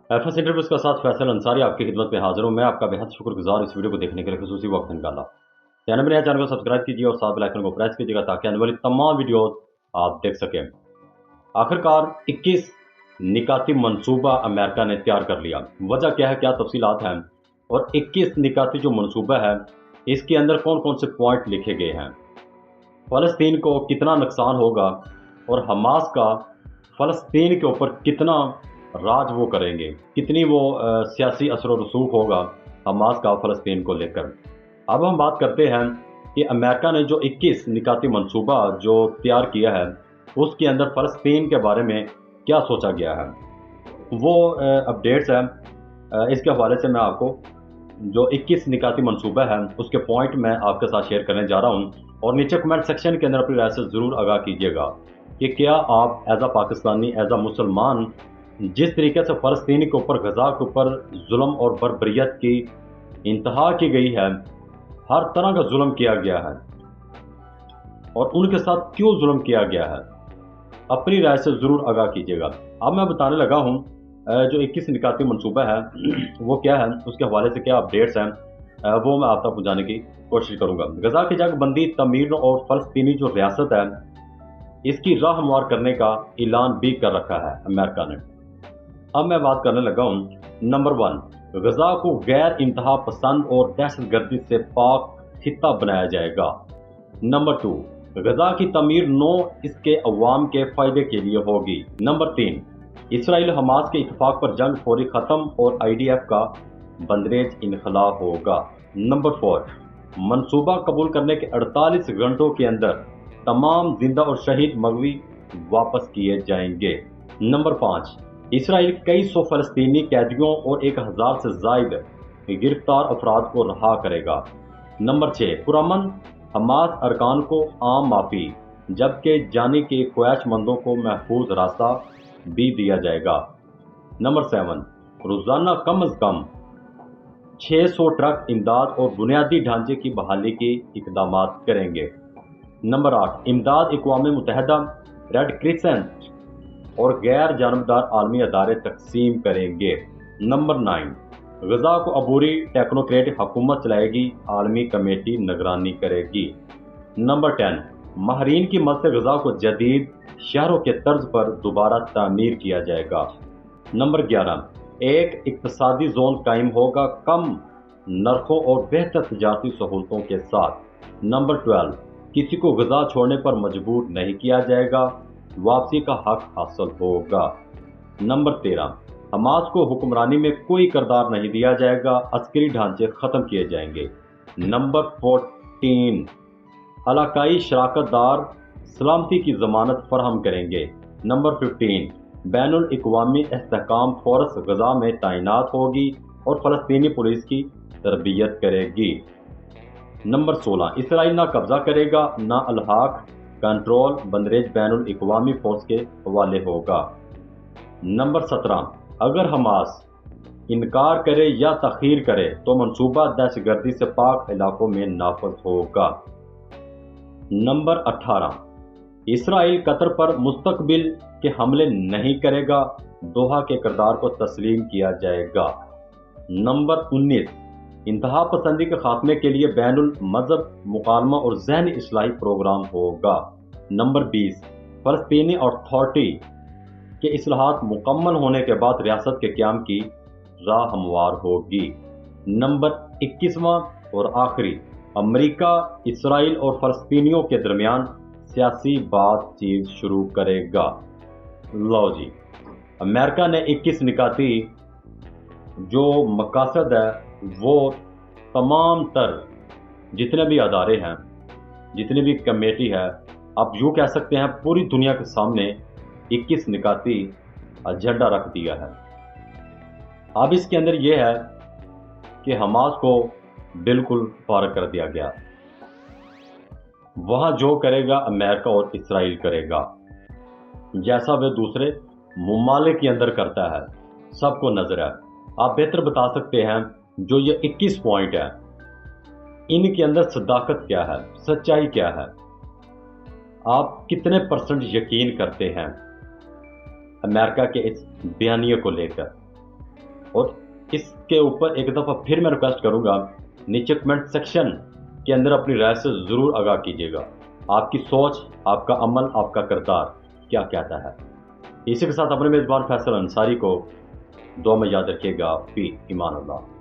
FS interviews का साथ फैसल अंसारी आपकी खिदमत में हाजिर हूँ। मैं आपका बेहद शुक्रगुजार इस वीडियो को देखने के लिए खसूसी वक्त निकाला। चैनल में नया चैनल को सब्सक्राइब कीजिए और साथ बेल आइकन को प्रेस कीजिएगा ताकि आने वाली तमाम वीडियोस आप देख सकें। आखिरकार 21 निकाती मंसूबा अमेरिका ने तैयार कर लिया। वजह क्या है, क्या तफसीलात हैं और 21 निकाती जो मंसूबा है इसके अंदर कौन कौन से पॉइंट लिखे गए हैं, फ़लस्तीन को कितना नुकसान होगा और हमास का फ़लस्तीन के ऊपर कितना राज वो करेंगे, कितनी वो सियासी असर व रसूख होगा हमास का फ़लस्तीन को लेकर। अब हम बात करते हैं कि अमेरिका ने जो 21 निकाती मंसूबा जो तैयार किया है उसके अंदर फ़लस्तीन के बारे में क्या सोचा गया है, वो अपडेट्स हैं। इसके हवाले से मैं आपको जो 21 निकाती मंसूबा है उसके पॉइंट मैं आपके साथ शेयर करने जा रहा हूँ और नीचे कमेंट सेक्शन के अंदर अपनी राय से ज़रूर आगाह कीजिएगा कि क्या आप as a Pakistani, as a मुसलमान, जिस तरीके से फ़लस्तीनी के ऊपर, गज़ा के ऊपर जुल्म और बर्बरियत की इंतहा की गई है, हर तरह का जुल्म किया गया है और उनके साथ क्यों जुल्म किया गया है, अपनी राय से ज़रूर आगाह कीजिएगा। अब मैं बताने लगा हूँ जो 21 निकाती मंसूबा है वो क्या है, उसके हवाले से क्या अपडेट्स हैं, वो मैं आप तक पहुँचाने की कोशिश करूँगा। गज़ा की जंग बंदी, तमीर और फ़लस्तीनी जो रियासत है इसकी राह हमवार करने का ऐलान भी कर रखा है अमेरिका ने। अब मैं बात करने लगा हूँ नंबर 1, गज़ा को गैर इंतहा पसंद और दहशतगर्दी से पाक खित्ता बनाया जाएगा। नंबर 2, गज़ा की तमीर नो इसके अवाम के फ़ायदे के लिए होगी। नंबर 3, इसराइल हमास के इत्तफाक पर जंग फौरी ख़त्म और IDF का बंदरेज इनखला होगा। नंबर 4, मंसूबा कबूल करने के 48 घंटों के अंदर तमाम जिंदा और शहीद मगवी वापस किए जाएंगे। नंबर 5, इसराइल कई सौ फ़लस्तीनी कैदियों और 1000 से ज़ायद गिरफ्तार अफराद को रहा करेगा। नंबर 6, पुरअमन हमास अरकान को आम माफ़ी, जबकि जाने के ख्वाहिशमंदों को महफूज रास्ता भी दिया जाएगा। नंबर 7, रोज़ाना कम अज़ कम 600 ट्रक इमदाद और बुनियादी ढांचे की बहाली के इक़दाम करेंगे। नंबर 8, इमदाद अक़वाम मुत्तहिदा, रेड क्रिसेंट और गैर जानबदार आलमी अदारे तकसीम करेंगे। नंबर 9, गज़ा को अबूरी टेक्नोक्रेट हुकूमत चलाएगी, आलमी कमेटी निगरानी करेगी। नंबर 10, माहरीन की मदद से गज़ा को जदीद शहरों के तर्ज पर दोबारा तामीर किया जाएगा। नंबर 11, एक इक़्तिसादी जोन कायम होगा कम नरखों और बेहतर तजारती सहूलतों के साथ। नंबर 12, किसी को गज़ा छोड़ने पर मजबूर नहीं किया जाएगा, वापसी का हक हासिल होगा। नंबर 13, हमास को हुक्मरानी में कोई किरदार नहीं दिया जाएगा, अस्करी ढांचे ख़त्म किए जाएंगे। नंबर 14, इलाकाई शराकतदार सलामती की ज़मानत फराहम करेंगे। नंबर 15, बैनुल अक़वामी इस्तेहकाम फोर्स गज़ा में तैनात होगी और फ़लस्तीनी पुलिस की तरबियत करेगी। नंबर 16, इसराइल ना कब्ज़ा करेगा ना अलहाक कंट्रोल बंदरेज बैनुल अक़वामी फोर्स के हवाले होगा। नंबर 17, अगर हमास इनकार करे या तख़ीर करे तो मंसूबा दहशतगर्दी से पाक इलाकों में नाफज होगा। नंबर 18, इसराइल कतर पर मुस्तकबिल के हमले नहीं करेगा, दोहा के किरदार को तस्लीम किया जाएगा। नंबर 19, इंतहा पसंदी के खात्मे के लिए बैनुल मज़हब मुकालमा और ज़हनी इस्लाही प्रोग्राम होगा। नंबर 20, फ़लस्तीनी अथॉरिटी के इस्लाहात मुकम्मल होने के बाद रियासत के क़याम की राह हमवार होगी। नंबर 21वां और आखिरी, अमेरिका इसराइल और फ़लस्तीनियों के दरमियान सियासी बातचीत शुरू करेगा। लो जी, अमेरिका ने 21 निकाती जो मकासद है वो तमाम तर जितने भी अदारे हैं, जितनी भी कमेटी है, आप यूँ कह सकते हैं पूरी दुनिया के सामने 21 निकाती एजेंडा रख दिया है। अब इसके अंदर ये है कि हमास को बिल्कुल फारग कर दिया गया, वहाँ जो करेगा अमेरिका और इसराइल करेगा, जैसा वे दूसरे मुमालिक के अंदर करता है, सबको नज़र है। आप बेहतर बता सकते हैं जो ये 21 पॉइंट है इनके अंदर सदाकत क्या है, सच्चाई क्या है, आप कितने % यकीन करते हैं अमेरिका के इस बयानिए को लेकर। और इसके ऊपर एक दफ़ा फिर मैं रिक्वेस्ट करूँगा, नीचे कमेंट सेक्शन के अंदर अपनी राय से ज़रूर आगाह कीजिएगा। आपकी सोच, आपका अमल, आपका किरदार क्या कहता है। इसी के साथ अपने मेज़बान फैसल अंसारी को दुआ में याद रखिएगा। फी ईमान अल्लाह।